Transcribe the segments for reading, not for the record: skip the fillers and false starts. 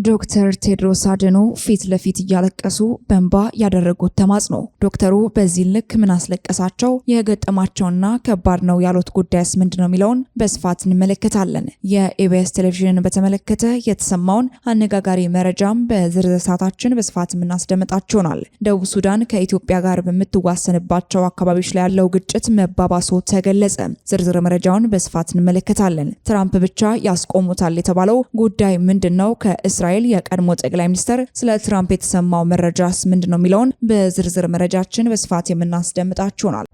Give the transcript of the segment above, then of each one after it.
ዶክተር ቴድሮስ አድኖም ፊት ለፊት እያለቀሱ በእንባ ያደረጉት ተማጽኖ። ዶክተሩ በዚህ ልክ ምን አስለቀሳቸው? የገጠማቸውና ከባድ ነው ያሉት ጉዳይስ ምንድነው የሚለውን በስፋት እንመለከታለን። የኢቢኤስ ቴሌቪዥንን በተመለከተ የተሰማውን አነጋጋሪ መረጃም በዝርዝር ሰዓታችን በስፋት የምናስደምጣችሁናል። ደቡብ ሱዳን ከኢትዮጵያ ጋር በምትዋሰንባቸው አካባቢዎች ላይ ያለው ግጭት መባባሱ ተገለጸ። ዝርዝር መረጃውን በስፋት እንመለከታለን። ትራምፕ ብቻ ያስቆሙታል የተባለው ጉዳይ ምንድነው? እስራኤል የቀድሞ ጠቅላይ ሚኒስትር ስለ ትራምፕ የተሰማው መረጃስ ምንድነው የሚለውን በዝርዝር መረጃችን በስፋት የምናስደምጣችሁናል።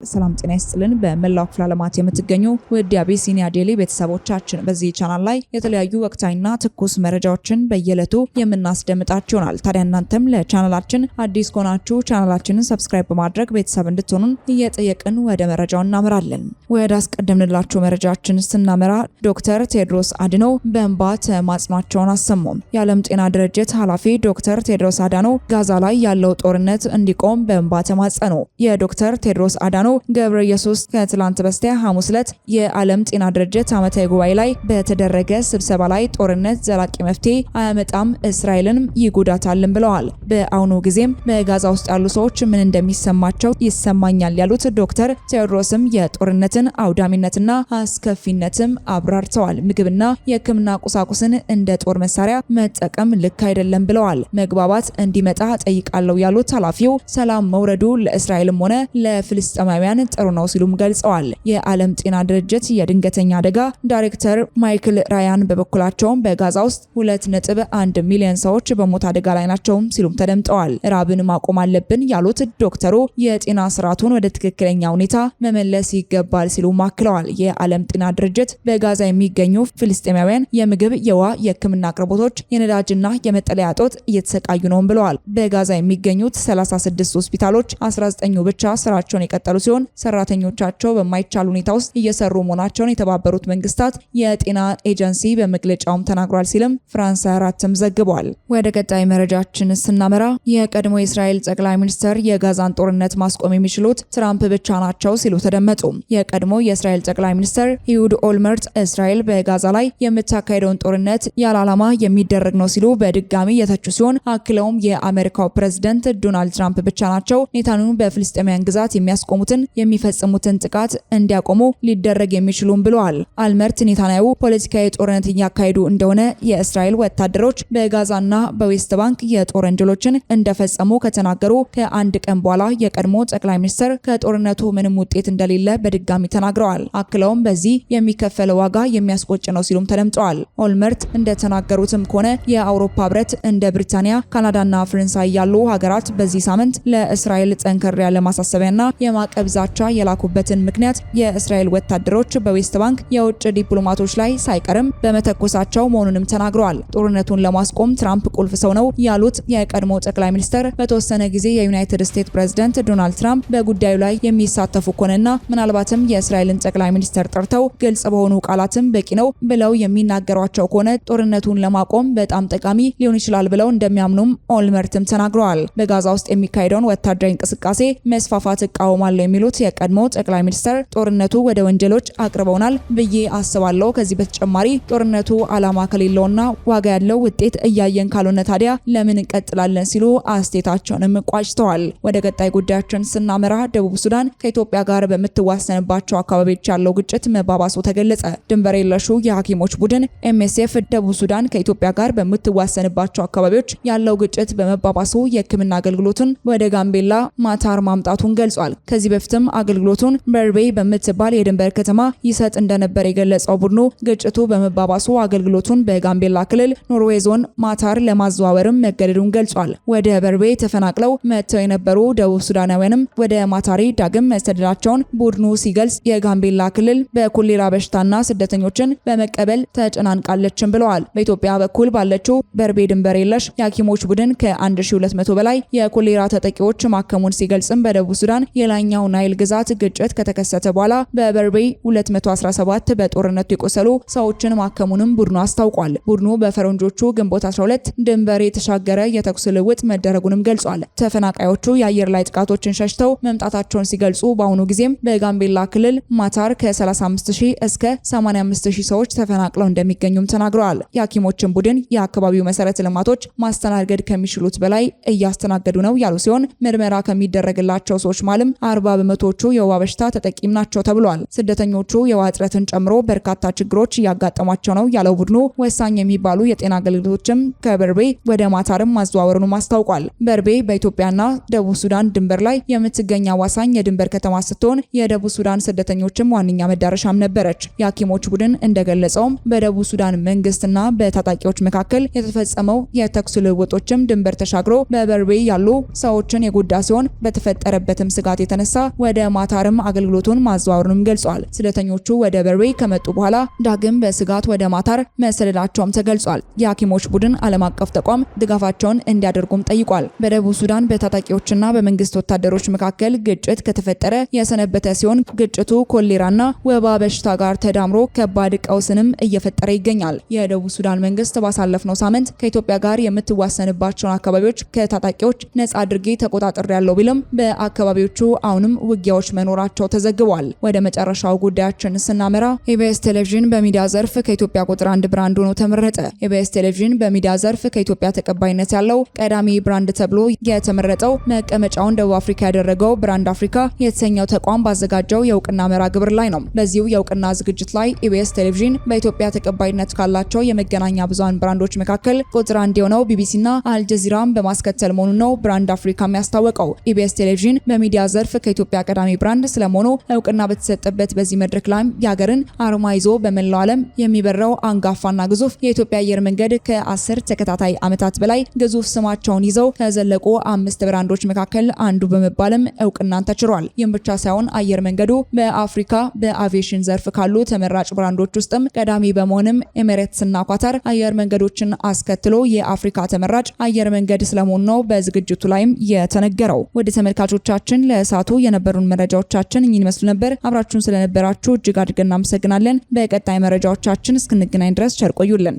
ሰላም ጤና ይስጥልን። በመላው ክፍለ ዓለማት የምትገኙ ውድ የአቢሲኒያ ዴሊ ቤተሰቦቻችን በዚህ ቻናል ላይ የተለያዩ ወቅታዊና ትኩስ መረጃዎችን በየዕለቱ የምናስደምጣችሁናል። ታዲያ እናንተም ለቻናላችን አዲስ ከሆናችሁ ቻናላችንን ሰብስክራይብ በማድረግ ቤተሰብ እንድትሆኑን እየጠየቅን ወደ መረጃው እናመራለን። ወደ አስቀደምንላችሁ መረጃችን ስናመራ ዶክተር ቴድሮስ አድኖም በእንባ ተማጽኗቸውን አሰሙ። የዓለም ጤና ድርጅት ኃላፊ ዶክተር ቴድሮስ አድኖም ጋዛ ላይ ያለው ጦርነት እንዲቆም በእንባ ተማጸኑ። የዶክተር ቴድሮስ አድኖም ገብረ ኢየሱስ ከትላንት በስቲያ ሐሙስ ዕለት የዓለም ጤና ድርጅት ዓመታዊ ጉባኤ ላይ በተደረገ ስብሰባ ላይ ጦርነት ዘላቂ መፍትሄ አያመጣም፣ እስራኤልን ይጎዳታልን ብለዋል። በአሁኑ ጊዜም በጋዛ ውስጥ ያሉ ሰዎች ምን እንደሚሰማቸው ይሰማኛል ያሉት ዶክተር ቴዎድሮስም የጦርነትን አውዳሚነትና አስከፊነትም አብራርተዋል። ምግብና የሕክምና ቁሳቁስን እንደ ጦር መሳሪያ መጠቀም ልክ አይደለም ብለዋል። መግባባት እንዲመጣ ጠይቃለሁ ያሉት ኃላፊው ሰላም መውረዱ ለእስራኤልም ሆነ ለፍልስጤማውያን ጥሩ ነው ሲሉም ገልጸዋል። የዓለም ጤና ድርጅት የድንገተኛ አደጋ ዳይሬክተር ማይክል ራያን በበኩላቸው በጋዛ ውስጥ 2.1 ሚሊዮን ሰዎች በሞት አደጋ ላይ ናቸው ሲሉም ተደምጠዋል። ራብን ማቆም አለብን ያሉት ዶክተሩ የጤና ስርዓቱን ወደ ትክክለኛ ሁኔታ መመለስ ይገባል ሲሉ አክለዋል። የዓለም ጤና ድርጅት በጋዛ የሚገኙ ፍልስጤማውያን የምግብ፣ የውሃ፣ የሕክምና አቅርቦቶች፣ የነዳጅና የመጠለያ እጦት እየተሰቃዩ ነው ብለዋል። በጋዛ የሚገኙት 36 ሆስፒታሎች 19ኙ ብቻ ስራቸውን የቀጠሉ ሲሆን ሰራተኞቻቸው በማይቻል ሁኔታ ውስጥ እየሰሩ መሆናቸውን የተባበሩት መንግስታት የጤና ኤጀንሲ በመግለጫውም ተናግሯል ሲልም ፍራንስ 24ም ዘግቧል። ወደ ቀጣይ መረጃችን ስናመራ የቀድሞ የእስራኤል ጠቅላይ ሚኒስትር የጋዛን ጦርነት ማስቆም የሚችሉት ትራምፕ ብቻ ናቸው ሲሉ ተደመጡ። የቀድሞ የእስራኤል ጠቅላይ ሚኒስትር ኢሁድ ኦልመርት እስራኤል በጋዛ ላይ የምታካሄደውን ጦርነት ያለ ዓላማ የሚደረግ ነው ሲሉ በድጋሚ የተቹ ሲሆን አክለውም የአሜሪካው ፕሬዝዳንት ዶናልድ ትራምፕ ብቻ ናቸው ኔታንያሁን በፍልስጤማውያን ግዛት የሚያስቆሙትን የሚፈጽሙትን ጥቃት እንዲያቆሙ ሊደረግ የሚችሉም ብለዋል። አልመርት ኔታንያሁ ፖለቲካዊ ጦርነት እያካሄዱ እንደሆነ የእስራኤል ወታደሮች በጋዛና በዌስት ባንክ የጦር ወንጀሎችን እንደፈጸሙ ከተናገሩ ከአንድ ቀን በኋላ የቀድሞ ጠቅላይ ሚኒስትር ከጦርነቱ ምንም ውጤት እንደሌለ በድጋሚ ተናግረዋል። አክለውም በዚህ የሚከፈለው ዋጋ የሚያስቆጭ ነው ሲሉም ተደምጠዋል። ኦልመርት እንደተናገሩትም ከሆነ የአውሮፓ ህብረት እንደ ብሪታንያ፣ ካናዳና ፈረንሳይ ያሉ ሀገራት በዚህ ሳምንት ለእስራኤል ጠንከር ያለ ማሳሰቢያና የማዕቀብ ዛቻ የላኩበትን ምክንያት የእስራኤል ወታደሮች በዌስት ባንክ የውጭ ዲፕሎማቶች ላይ ሳይቀርም በመተኮሳቸው መሆኑንም ተናግረዋል። ጦርነቱን ለማስቆም ትራምፕ ቁልፍ ሰው ነው ያሉት የቀድሞ ጠቅላይ ሚኒስትር በተወሰነ ጊዜ የዩናይትድ ስቴትስ ፕሬዝዳንት ዶናልድ ትራምፕ በጉዳዩ ላይ የሚሳተፉ ከሆነና ምናልባትም የእስራኤልን ጠቅላይ ሚኒስትር ጠርተው ግልጽ በሆኑ ቃላትም በቂ ነው ብለው የሚናገሯቸው ከሆነ ጦርነቱን ለማቆም በጣም ጠቃሚ ሊሆን ይችላል ብለው እንደሚያምኑም ኦልመርትም ተናግረዋል። በጋዛ ውስጥ የሚካሄደውን ወታደራዊ እንቅስቃሴ መስፋፋት እቃወማለሁ የሚሉት የቀድሞ ጠቅላይ ሚኒስትር ጦርነቱ ወደ ወንጀሎች አቅርበውናል ብዬ አስባለሁ። ከዚህ በተጨማሪ ጦርነቱ ዓላማ ከሌለውና ዋጋ ያለው ውጤት እያየን ካልሆነ ታዲያ ለምን እንቀጥላለን ሲሉ አስተያየታቸውንም ቋጭተዋል። ወደ ቀጣይ ጉዳያችን ስናመራ ደቡብ ሱዳን ከኢትዮጵያ ጋር በምትዋሰንባቸው አካባቢዎች ያለው ግጭት መባባሱ ተገለጸ። ድንበር የለሹ የሐኪሞች ቡድን MSF ደቡብ ሱዳን ከኢትዮጵያ ጋር በምትዋሰንባቸው አካባቢዎች ያለው ግጭት በመባባሱ የሕክምና አገልግሎቱን ወደ ጋምቤላ ማታር ማምጣቱን ገልጿል። ከዚህ በፊትም አገልግሎቱን በርቤ በምትባል የድንበር ከተማ ይሰጥ እንደነበር የገለጸው ቡድኑ ግጭቱ በመባባሱ አገልግሎቱን በጋምቤላ ክልል ኖርዌይ ዞን ማታር ለማዘዋወርም መገደዱን ገልጿል። ወደ በርቤ ተፈናቅለው መጥተው የነበሩ ደቡብ ሱዳናውያንም ወደ ማታሪ ዳግም መሰደዳቸውን ቡድኑ ሲገልጽ የጋምቤላ ክልል በኮሌራ በሽታና ስደተኞችን በመቀበል ተጨናንቃለችም ብለዋል። በኢትዮጵያ በኩል ባለችው በርቤ ድንበር የለሽ የሐኪሞች ቡድን ከ1200 በላይ የኮሌራ ተጠቂዎች ማከሙን ሲገልጽም በደቡብ ሱዳን የላይኛውና ናይል ግዛት ግጭት ከተከሰተ በኋላ በበርቤ 217 በጦርነቱ የቆሰሉ ሰዎችን ማከሙንም ቡድኑ አስታውቋል። ቡድኑ በፈረንጆቹ ግንቦት 12 ድንበር የተሻገረ የተኩስ ልውውጥ መደረጉንም ገልጿል። ተፈናቃዮቹ የአየር ላይ ጥቃቶችን ሸሽተው መምጣታቸውን ሲገልጹ በአሁኑ ጊዜም በጋምቤላ ክልል ማታር ከ35000 እስከ 85000 ሰዎች ተፈናቅለው እንደሚገኙም ተናግረዋል። የሐኪሞችን ቡድን የአካባቢው መሰረተ ልማቶች ማስተናገድ ከሚችሉት በላይ እያስተናገዱ ነው ያሉ ሲሆን ምርመራ ከሚደረግላቸው ሰዎች ማለም 40 በመቶዎቹ የወባ በሽታ ተጠቂም ናቸው ተብሏል። ስደተኞቹ የውሃ እጥረትን ጨምሮ በርካታ ችግሮች እያጋጠሟቸው ነው ያለው ቡድኑ ወሳኝ የሚባሉ የጤና አገልግሎቶችም ከበርቤ ወደ ማታርም ማዘዋወሩን አስታውቋል። በርቤ በኢትዮጵያና ደቡብ ሱዳን ድንበር ላይ የምትገኝ አዋሳኝ የድንበር ከተማ ስትሆን የደቡብ ሱዳን ስደተኞችም ዋነኛ መዳረሻም ነበረች። የሐኪሞች ቡድን እንደገለጸውም በደቡብ ሱዳን መንግስትና በታጣቂዎች መካከል የተፈጸመው የተኩስ ልውውጦችም ድንበር ተሻግሮ በበርቤ ያሉ ሰዎችን የጎዳ ሲሆን በተፈጠረበትም ስጋት የተነሳ ወደ ማታርም አገልግሎቱን ማዘዋወሩንም ገልጿል። ስደተኞቹ ወደ በርቤ ከመጡ በኋላ ዳግም በስጋት ወደ ማታር መሰደዳቸውም ተገልጿል። የሐኪሞች ቡድን ዓለም አቀፍ ተቋም ድጋፋቸውን እንዲያደርጉም ጠይቋል። በደቡብ ሱዳን በታጣቂዎችና በመንግስት ወታደሮች መካከል ግጭት ከተፈጠረ የሰነበተ ሲሆን ግጭቱ ኮሌራና ወባ በሽታ ጋር ተዳምሮ ከባድ ቀውስንም እየፈጠረ ይገኛል። የደቡብ ሱዳን መንግስት ባሳለፍነው ሳምንት ከኢትዮጵያ ጋር የምትዋሰንባቸውን አካባቢዎች ከታጣቂዎች ነጻ አድርጌ ተቆጣጥሬያለሁ ቢልም በአካባቢዎቹ አሁንም ውጊያዎች መኖራቸው ተዘግቧል። ወደ መጨረሻው ጉዳያችን ስናመራ ኢቢኤስ ቴሌቪዥን በሚዲያ ዘርፍ ከኢትዮጵያ ቁጥር 1 ብራንድ ሆኖ ተመረጠ። ኢቢኤስ ቴሌቪዥን በሚዲያ ዘርፍ ከኢትዮጵያ ተቀባይነት ያለው ቀዳሚ ብራንድ ተብሎ የተመረጠው መቀመጫውን ደቡብ አፍሪካ ያደረገው ብራንድ አፍሪካ የተሰኘው ተቋም ባዘጋጀው የእውቅና መርሃ ግብር ላይ ነው። በዚሁ የእውቅና ዝግጅት ላይ ኢቢኤስ ቴሌቪዥን በኢትዮጵያ ተቀባይነት ካላቸው የመገናኛ ብዙሃን ብራንዶች መካከል ቁጥር 1 የሆነው ቢቢሲና አልጀዚራን በማስከተል መሆኑን ነው ብራንድ አፍሪካ ያስታወቀው። ኢቢኤስ ቴሌቪዥን በሚዲያ ዘርፍ ከኢትዮጵያ ቀዳሚ ብራንድ ስለመሆኑ እውቅና በተሰጠበት በዚህ መድረክ ላይ የሀገርን አርማ ይዞ በመላው ዓለም የሚበረው አንጋፋና ግዙፍ የኢትዮጵያ አየር መንገድ ከ10 ተከታታይ ዓመታት በላይ ግዙፍ ስማቸውን ይዘው ከዘለቁ 5 ብራንዶች መካከል አንዱ በመባልም እውቅናን ተችሯል። ይህም ብቻ ሳይሆን አየር መንገዱ በአፍሪካ በአቪዬሽን ዘርፍ ካሉ ተመራጭ ብራንዶች ውስጥም ቀዳሚ በመሆንም ኤሚሬትስና ኳታር አየር መንገዶችን አስከትሎ የአፍሪካ ተመራጭ አየር መንገድ ስለመሆኑ ነው በዝግጅቱ ላይም የተነገረው። ወደ ተመልካቾቻችን ለእሳቱ የነበሩን መረጃዎቻችን እኚህን ይመስሉ ነበር። አብራችሁን ስለነበራችሁ እጅግ አድርገን እናመሰግናለን። በቀጣይ መረጃዎቻችን እስክንገናኝ ድረስ ቸር ቆዩልን።